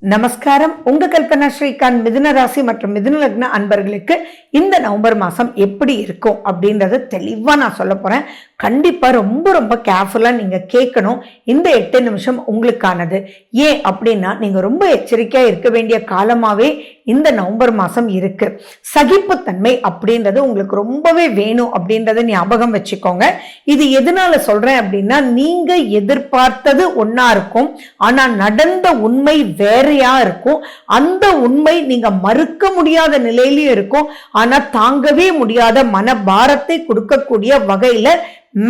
நமஸ்காரம். உங்க கல்பனா ஸ்ரீகாந்த். மிதுன ராசி மற்றும் மிதுன லக்ன அன்பர்களுக்கு இந்த நவம்பர் மாசம் எப்படி இருக்கும் அப்படின்றத தெளிவா நான் சொல்ல போறேன். கண்டிப்பா ரொம்ப ரொம்ப கேர்ஃபுல்லா நீங்க கேட்கணும். இந்த 8 நிமிஷம் உங்களுக்கானது. ஏன் அப்படின்னா நீங்க ரொம்ப எச்சரிக்கையா இருக்க வேண்டிய காலமாவே இந்த நவம்பர் மாசம் இருக்கு. சகிப்புத்தன்மை அப்படின்றது உங்களுக்கு ரொம்பவே வேணும் அப்படின்றத ஞாபகம் வச்சுக்கோங்க. இது எதனால சொல்றேன் அப்படின்னா, நீங்க எதிர்பார்த்தது ஒன்னா இருக்கும், ஆனா நடந்த உண்மை வேறையா இருக்கும். அந்த உண்மை நீங்க மறுக்க முடியாத நிலையிலயும் இருக்கும், ஆனா தாங்கவே முடியாத மனபாரத்தை கொடுக்கக்கூடிய வகையில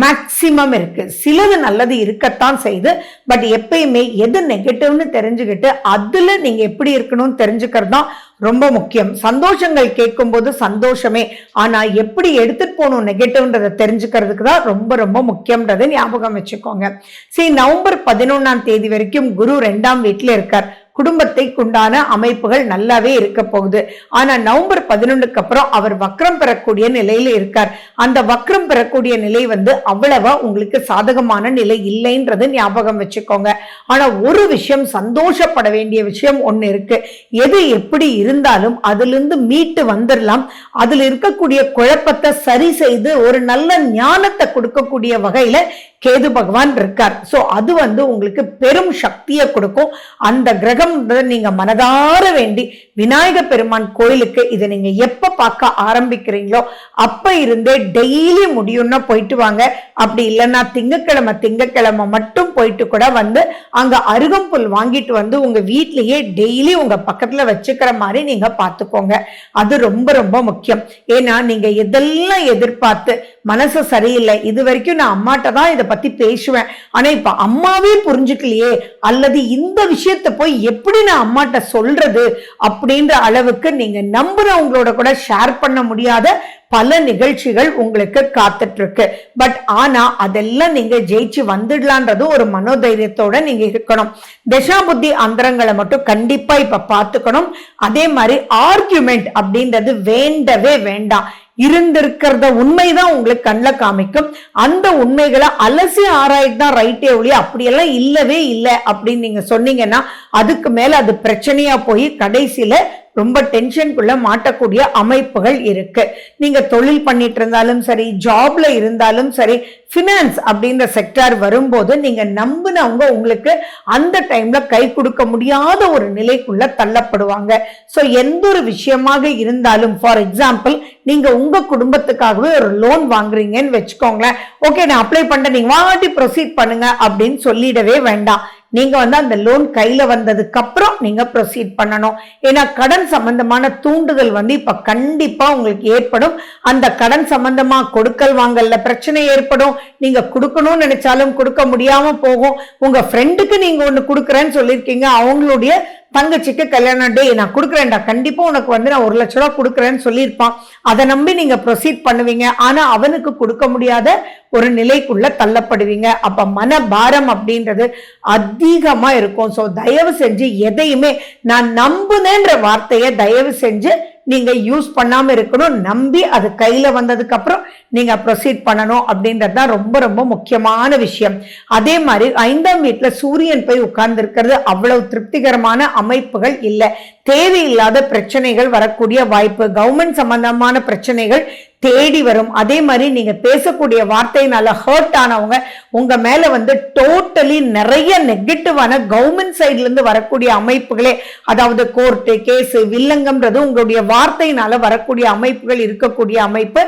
மேக்சிமம் இருக்கு. சிலது நல்லது இருக்கத்தான் செய்து, பட் எப்பயுமே எது நெகட்டிவ்னு தெரிஞ்சுக்கிட்டு அதுல நீங்க எப்படி இருக்கணும்னு தெரிஞ்சுக்கிறது தான் ரொம்ப முக்கியம். சந்தோஷங்கள் கேட்கும் போது சந்தோஷமே, ஆனா எப்படி எடுத்துட்டு போகணும் நெகட்டிவ்ன்றதை தெரிஞ்சுக்கிறதுக்கு தான் ரொம்ப ரொம்ப முக்கியம்ன்றதை ஞாபகம் வச்சுக்கோங்க. சரி, நவம்பர் 11ஆம் தேதி வரைக்கும் குரு 2ஆம் வீட்டுல இருக்கார். குடும்பத்தை உண்டான அமைப்புகள் நல்லாவே இருக்க போகுது. ஆனா நவம்பர் 11க்கு அப்புறம் அவர் வக்ரம் பெறக்கூடிய நிலையில இருக்கார். அந்த வக்ரம் பெறக்கூடிய நிலை அவ்வளவா உங்களுக்கு சாதகமான நிலை இல்லைன்றது ஞாபகம் வச்சுக்கோங்க. ஆனா ஒரு விஷயம், சந்தோஷப்பட வேண்டிய விஷயம் ஒண்ணு இருக்கு. எது எப்படி இருந்தாலும் அதுல இருந்து மீட்டு வந்துடலாம். அதுல இருக்கக்கூடிய குழப்பத்தை சரி செய்து ஒரு நல்ல ஞானத்தை கொடுக்கக்கூடிய வகையில கேது பகவான் இருக்கார். சோ அது உங்களுக்கு பெரும் சக்தியை கொடுக்கும். அந்த கிரகம் நீங்க மனதார வேண்டி விநாயக பெருமான் கோயிலுக்கு இதை நீங்க எப்ப பார்க்க ஆரம்பிக்கிறீங்களோ அப்ப இருந்தே டெய்லி முடியும்னா போயிட்டு வாங்க. அப்படி இல்லைன்னா திங்கக்கிழமை மட்டும் போயிட்டு கூட அங்க அருகம்புல் வாங்கிட்டு உங்க வீட்லயே டெய்லி உங்க பக்கத்துல வச்சுக்கிற மாதிரி நீங்க பார்த்துக்கோங்க. அது ரொம்ப ரொம்ப முக்கியம். ஏன்னா நீங்க எதெல்லாம் எதிர்பார்த்து மனசு சரியில்லை, இது வரைக்கும் நான் அம்மாட்ட தான் இதை பத்தி பேசுவேன், ஆனா இப்ப அம்மாவே புரிஞ்சுக்கலையே, அல்லது இந்த விஷயத்தை போய் எப்படி நான் அம்மாட்ட சொல்றது அப்படின்ற அளவுக்கு நீங்க நம்புறவங்களோட கூட ஷேர் பண்ண முடியாத பல நிகழ்ச்சிகள் உங்களுக்கு காத்துட்டு இருக்கு. பட் ஆனா அதெல்லாம் நீங்க ஜெயிச்சு வந்துடலான்றது ஒரு மனோதைரியத்தோட நீங்க இருக்கணும். தசாபுத்தி அந்தரங்களை மட்டும் கண்டிப்பா இப்ப பாத்துக்கணும். அதே மாதிரி ஆர்கியூமெண்ட் அப்படின்றது வேண்டவே வேண்டாம். இருந்திருக்கிறத உண்மைதான் உங்களுக்கு கண்ணில் காமிக்கும். அந்த உண்மைகளை அலசி ஆராய்ச்சி தான் ரைட்டே ஒழிய அப்படியெல்லாம் இல்லவே இல்லை அப்படின்னு நீங்க சொன்னீங்கன்னா அதுக்கு மேல அது பிரச்சனையா போய் கடைசியில ரொம்ப டென்ஷனுக்குள்ள மாட்டக்கூடிய அமைப்புகள் இருக்கு. நீங்க தொழில் பண்ணிட்டு இருந்தாலும் சரி, ஜாப்ல இருந்தாலும் சரி, பினான்ஸ் அப்படின்ற செக்டார் வரும்போது நீங்க நம்பினவங்க உங்களுக்கு அந்த டைம்ல கை கொடுக்க முடியாத ஒரு நிலைக்குள்ள தள்ளப்படுவாங்க. சோ எந்த ஒரு விஷயமாக இருந்தாலும், ஃபார் எக்ஸாம்பிள் நீங்க உங்க குடும்பத்துக்காகவே ஒரு லோன் வாங்குறீங்கன்னு வச்சுக்கோங்களேன். ஓகே, நான் அப்ளை பண்றேன், நீங்க வாட்டி ப்ரொசீட் பண்ணுங்க அப்படின்னு சொல்லிடவே வேண்டாம். நீங்க அந்த லோன் கையில வந்ததுக்கு அப்புறம் நீங்க ப்ரொசீட் பண்ணணும். ஏன்னா கடன் சம்பந்தமான தூண்டுதல் இப்ப கண்டிப்பா உங்களுக்கு ஏற்படும். அந்த கடன் சம்பந்தமா கொடுக்கல் வாங்கல்ல பிரச்சனை ஏற்படும். நீங்க கொடுக்கணும்னு நினைச்சாலும் கொடுக்க முடியாம போகும். உங்க ஃப்ரெண்டுக்கு நீங்க ஒண்ணு கொடுக்குறேன்னு சொல்லியிருக்கீங்க, அவங்களுடைய தங்கச்சிக்கு கல்யாணம் டே நான் கொடுக்குறேன்டா, கண்டிப்பா உனக்கு நான் 1 லட்ச ரூபாய் கொடுக்குறேன்னு சொல்லியிருப்பான். அதை நம்பி நீங்க ப்ரொசீட் பண்ணுவீங்க. ஆனா அவனுக்கு கொடுக்க முடியாத ஒரு நிலைக்குள்ள தள்ளப்படுவீங்க. அப்ப மனபாரம் அப்படின்றது அதிகமா இருக்கும். சோ தயவு செஞ்சு எதையுமே நான் நம்புனேன்ற வார்த்தையை தயவு செஞ்சு நீங்க யூஸ் பண்ணாம இருக்கணும். நம்பி அது கையில வந்ததுக்கு அப்புறம் நீங்க ப்ரொசீட் பண்ணணும் அப்படின்றது தான் ரொம்ப ரொம்ப முக்கியமான விஷயம். அதே மாதிரி 5ஆம் வீட்டுல சூரியன் போய் உட்கார்ந்து இருக்கிறது அவ்வளவு திருப்திகரமான அமைப்புகள் இல்லை. தேவையில்லாத பிரச்சனைகள் வரக்கூடிய வாய்ப்பு, கவர்மெண்ட் சம்பந்தமான பிரச்சனைகள் தேடி வரும். அதே மாதிரி நீங்க பேசக்கூடிய வார்த்தையினால ஹர்ட் ஆனவங்க உங்க மேல டோட்டலி நிறைய நெகட்டிவான கவர்மெண்ட் சைட்ல இருந்து வரக்கூடிய அமைப்புகளே, அதாவது கோர்ட்டு கேஸ் வில்லங்கம்ன்றது உங்களுடைய வார்த்தையினால வரக்கூடிய அமைப்புகள் இருக்கக்கூடிய அமைப்பு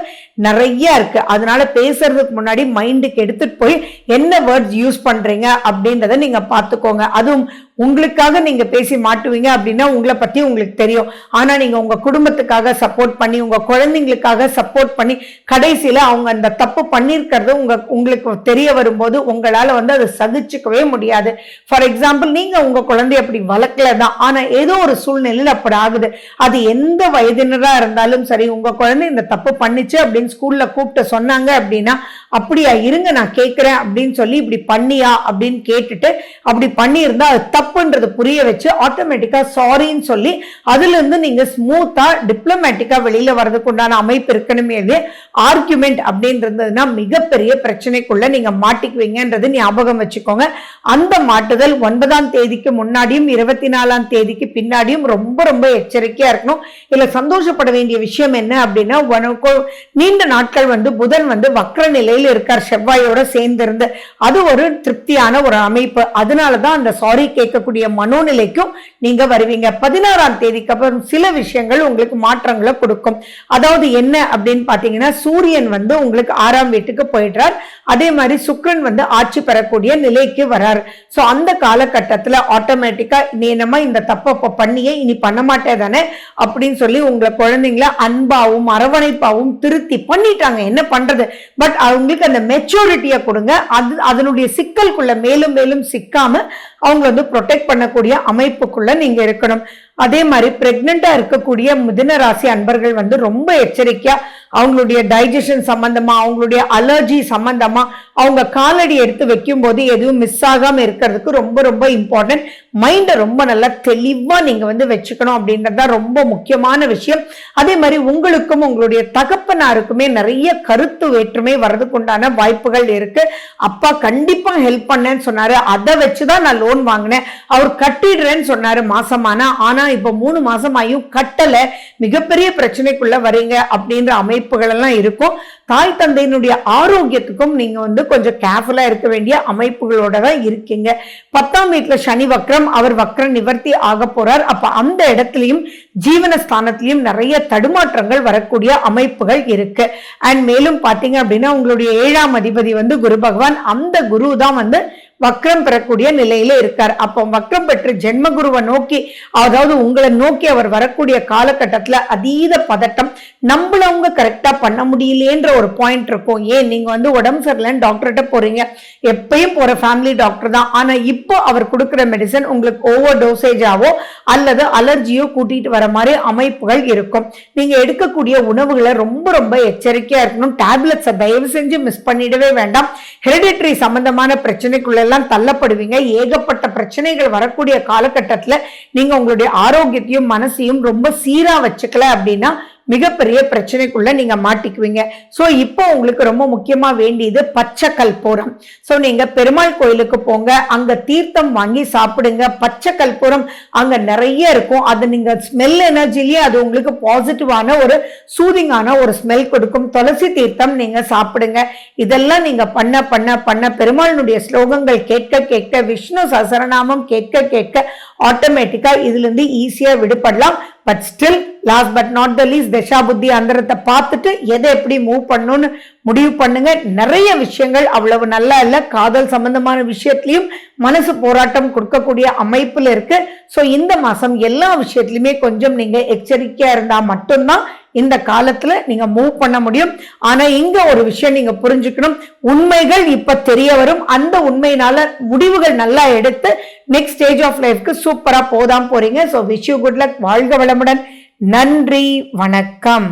நிறைய இருக்கு. அதனால பேசுறதுக்கு முன்னாடி மைண்டுக்கு எடுத்துட்டு போய் என்ன வேர்ட்ஸ் யூஸ் பண்றீங்க அப்படின்றத நீங்க பாத்துக்கோங்க. அதுவும் உங்களுக்காக நீங்க பேசி மாட்டுவீங்க அப்படின்னா உங்களை பத்தி உங்களுக்கு தெரியும். ஆனா நீங்க உங்க குடும்பத்துக்காக சப்போர்ட் பண்ணி, உங்க குழந்தைங்களுக்காக சப்போர்ட் பண்ணி கடைசியில அவங்க அந்த தப்பு பண்ணிருக்கிறது உங்களுக்கு தெரிய வரும்போது உங்களால அதை சகிச்சுக்கவே முடியாது. ஃபார் எக்ஸாம்பிள், நீங்க உங்க குழந்தை அப்படி வளர்க்கலதான், ஆனா ஏதோ ஒரு சூழ்நிலையில் அப்படி ஆகுது. அது எந்த வயதினரா இருந்தாலும் சரி, உங்க குழந்தை இந்த தப்பு பண்ணிச்சு அப்படின்னு ஸ்கூல்ல கூப்பிட்டு சொன்னாங்க அப்படின்னா, அப்படியா இருங்க நான் கேட்கிறேன் அப்படின்னு சொல்லி இப்படி பண்ணியா அப்படின்னு கேட்டுட்டு அப்படி பண்ணியிருந்தா அது தப்புன்றது புரிய வச்சு ஆட்டோமேட்டிக்கா சாரின்னு சொல்லி அதுல இருந்து நீங்க ஸ்மூத்தா டிப்ளமேட்டிக்கா வெளியில வர்றதுக்கு உண்டான அமைப்பு இருக்கணுமே. ஆர்குமெண்ட் அப்படின்றதுனா மிகப்பெரிய பிரச்சனைக்குள்ள நீங்க மாட்டிக்குவீங்கன்றது ஞாபகம் வச்சுக்கோங்க. அந்த மாட்டுதல் 9ஆம் தேதிக்கு முன்னாடியும் 24ஆம் தேதிக்கு பின்னாடியும் ரொம்ப ரொம்ப எச்சரிக்கையா இருக்கணும். இதுல சந்தோஷப்பட வேண்டிய விஷயம் என்ன அப்படின்னா, நீண்ட நாட்கள் புதன் வக்ர நிலையில் இருக்கார் செவ்வாயோட சேர்ந்து இருந்து. அது ஒரு திருப்தியான ஒரு அமைப்பு. அதனாலதான் அந்த சாரி கேட்கக்கூடிய மனோநிலைக்கும் நீங்க வருவீங்க. 16ஆம் தேதிக்கு அப்புறம் சில விஷயங்கள் உங்களுக்கு மாற்றங்களை கொடுக்கும். அதாவது என்ன அப்படின்னு பாத்தீங்கன்னா, சூரியன் உங்களுக்கு 6ஆம் வீட்டுக்கு போயிடுறார். அதே மாதிரி சுக்கிரன் ஆட்சி பெறக்கூடிய நிலைக்கு வரார். சோ அந்த காலகட்டத்துல ஆட்டோமேட்டிக்கா நீ என்னமா இந்த தப்ப பண்ணியே இனி பண்ண மாட்டே தானே அப்படின்னு சொல்லி உங்களை குழந்தைங்கள அன்பாவும் அரவணைப்பாவும் திருத்தி பண்ணிட்டாங்க. என்ன பண்றது? பட் அவங்களுக்கு அந்த மெச்சூரிட்டியை கொடுங்க. அதனுடைய சிக்கலுக்குள்ள மேலும் மேலும் சிக்காம அவங்க ப்ரொடெக்ட் பண்ணக்கூடிய அமைப்புக்குள்ள நீங்க இருக்கணும். அதே மாதிரி பிரெக்னெண்டா இருக்கக்கூடிய மிதுன ராசி அன்பர்கள் ரொம்ப எச்சரிக்கையா அவங்களுடைய டைஜஷன் சம்பந்தமா, அவங்களுடைய அலர்ஜி சம்பந்தமா, அவங்க காலடி எடுத்து வைக்கும் போது எதுவும் மிஸ் ஆகாம இருக்கிறதுக்கு ரொம்ப ரொம்ப இம்பார்ட்டன்ட். மைண்டை ரொம்ப நல்லா தெளிவா நீங்க வச்சுக்கணும் அப்படின்றத ரொம்ப முக்கியமான விஷயம். அதே மாதிரி உங்களுக்கும் உங்களுடைய தகப்பனாருக்குமே நிறைய கருத்து வேற்றுமை வர்றதுக்கு உண்டான வாய்ப்புகள் இருக்கு. அப்பா கண்டிப்பா ஹெல்ப் பண்ணேன்னு சொன்னாரு, அதை வச்சுதான் நான் லோன் வாங்கினேன். அவர் கட்டிடுறேன்னு சொன்னாரு மாசமானா, ஆனா இப்ப 3 மாசம் ஆகியும் கட்டல, மிகப்பெரிய பிரச்சனைக்குள்ள வரீங்க அப்படின்ற அமைப்புகள் எல்லாம் இருக்கும். தாய் தந்தையினுடைய ஆரோக்கியத்துக்கும் நீங்க கொஞ்சம் கேர்ஃபுல்லா இருக்க வேண்டிய அமைப்புகளோட தான் இருக்கீங்க. 10ஆம் வீட்டுல சனி வக்ரம், அவர் வக்ர நிவர்த்தி ஆக போறார். அப்ப அந்த இடத்துலயும் ஜீவனஸ்தானத்திலையும் நிறைய தடுமாற்றங்கள் வரக்கூடிய அமைப்புகள் இருக்கு. அண்ட் மேலும் பாத்தீங்க அப்படின்னா உங்களுடைய 7ஆம் அதிபதி குரு பகவான், அந்த குரு தான் வக்ரம் பெறக்கூடிய நிலையில இருக்கார். அப்போ வக்ரம் பெற்று ஜென்மகுருவை நோக்கி, அதாவது உங்களை நோக்கி அவர் வரக்கூடிய காலகட்டத்துல அதீத பதட்டம், நம்மளவங்க கரெக்டா பண்ண முடியலேன்ற ஒரு பாயிண்ட் இருக்கும். ஏன் நீங்க உடம்பு சரியில்லைன்னு டாக்டர்கிட்ட போறீங்க, எப்பயும் போற ஃபேமிலி டாக்டர் தான். ஆனா இப்போ அவர் கொடுக்குற மெடிசன் உங்களுக்கு ஓவர் டோசேஜாவோ அல்லது அலர்ஜியோ கூட்டிட்டு வர மாதிரி அமைப்புகள் இருக்கும். நீங்க எடுக்கக்கூடிய உணவுகளை ரொம்ப ரொம்ப எச்சரிக்கையா இருக்கணும். டேப்லெட்ஸை தயவு செஞ்சு மிஸ் பண்ணிடவே வேண்டாம். ஹெரிடிட்டரி சம்பந்தமான பிரச்சனைக்குள்ள தள்ளப்படுவீங்க. ஏகப்பட்ட பிரச்சனைகள் வரக்கூடிய காலகட்டத்துல நீங்க உங்களுடைய ஆரோக்கியத்தையும் மனசையும் ரொம்ப சீரா வச்சுக்கல அப்படின்னா மிகப்பெரிய பிரச்சனைக்குள்ள நீங்க மாட்டிக்குவீங்க. சோ இப்போ உங்களுக்கு ரொம்ப முக்கியமா வேண்டியது பச்சை கற்பூரம். சோ நீங்க பெருமாள் கோயிலுக்கு போங்க, அங்க தீர்த்தம் வாங்கி சாப்பிடுங்க. பச்சை கற்பூரம் அங்க நிறைய இருக்கும். அது நீங்க ஸ்மெல் எனர்ஜிலேயே அது உங்களுக்கு பாசிட்டிவான ஒரு சூதிங்கான ஒரு ஸ்மெல் கொடுக்கும். துளசி தீர்த்தம் நீங்க சாப்பிடுங்க. இதெல்லாம் நீங்க பண்ண பண்ண பண்ண பெருமாளுடைய ஸ்லோகங்கள் கேட்க கேட்க, விஷ்ணு சஹஸ்ரநாமம் கேட்க கேட்க ஆட்டோமேட்டிக்கா இதுல இருந்து ஈஸியா விடுபடலாம். But still last but not the least தசா புத்தி அந்தரத்தை பார்த்துட்டு எதை எப்படி மூவ் பண்ணணும்னு முடிவு பண்ணுங்க. நிறைய விஷயங்கள் அவ்வளவு நல்லா இல்ல. காதல் சம்பந்தமான விஷயத்திலையும் மனசு போராட்டம் கொடுக்கக்கூடிய அமைப்புல இருக்கு. சோ இந்த மாசம் எல்லா விஷயத்திலுமே கொஞ்சம் நீங்க எச்சரிக்கையா இருந்தா மட்டும்தான் இந்த காலத்துல நீங்க மூவ் பண்ண முடியும். ஆனா இங்க ஒரு விஷயம் நீங்க புரிஞ்சுக்கணும், உண்மைகள் இப்ப தெரிய வரும். அந்த உண்மையினால முடிவுகள் நல்லா எடுத்து நெக்ஸ்ட் ஸ்டேஜ் ஆஃப் லைஃப்க்கு சூப்பரா போதான் போறீங்க. So wish you good luck. வாழ்க வளமுடன். நன்றி, வணக்கம்.